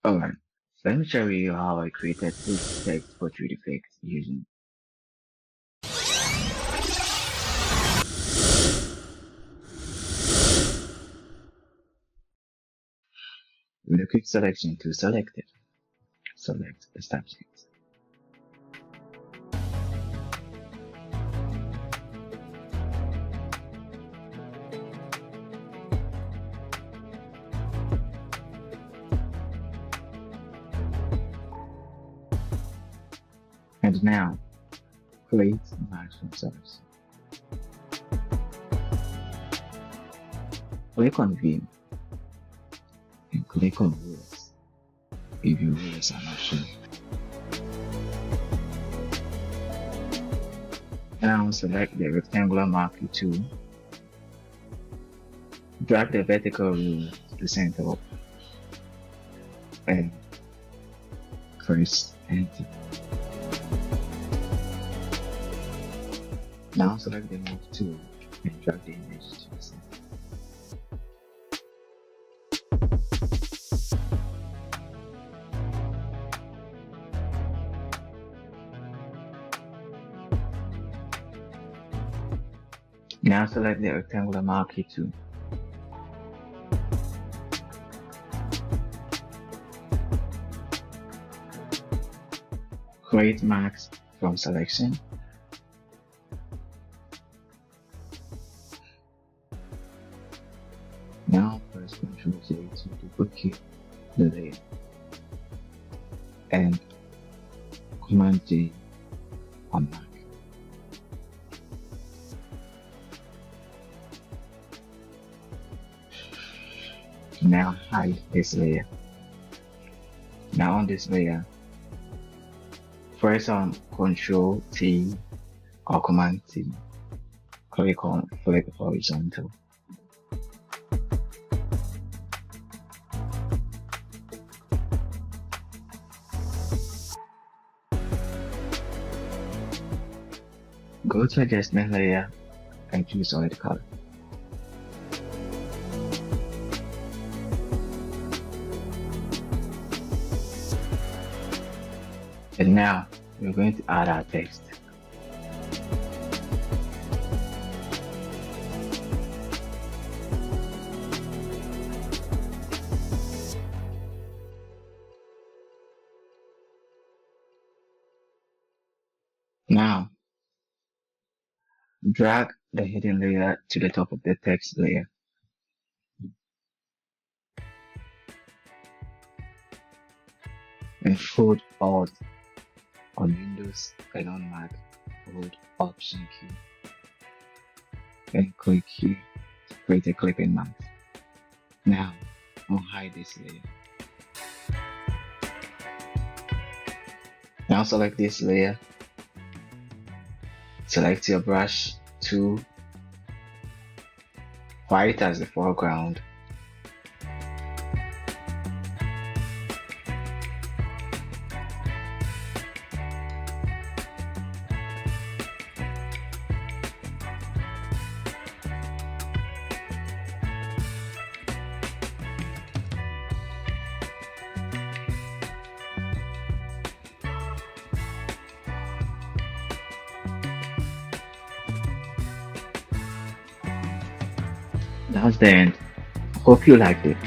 Alright, let me show you how I created this text portrait effect using with a quick selection to select it. Select the subject. And now, create a mask from selection. Click on View and click on Rules if your rules are not shown. Now select the rectangular marquee tool. Drag the vertical rule to the center and press Enter. Now select the Move tool and drag the image to the center. Now select the rectangular marquee tool. Create marks from selection. Now press Ctrl J to duplicate the layer and Command J on mark. Now hide this layer. Now on this layer, press on Ctrl T or Command T. Click on Flip Horizontal. Go to Adjustment layer and choose Solid Color. And now we're going to add our text. Now drag the hidden layer to the top of the text layer. And hold Alt on Windows and on Mac, hold Option key and click here to create a clipping mask. Now unhide this layer. Now select this layer. Select your brush tool, white as the foreground. That's the end. Hope you liked it.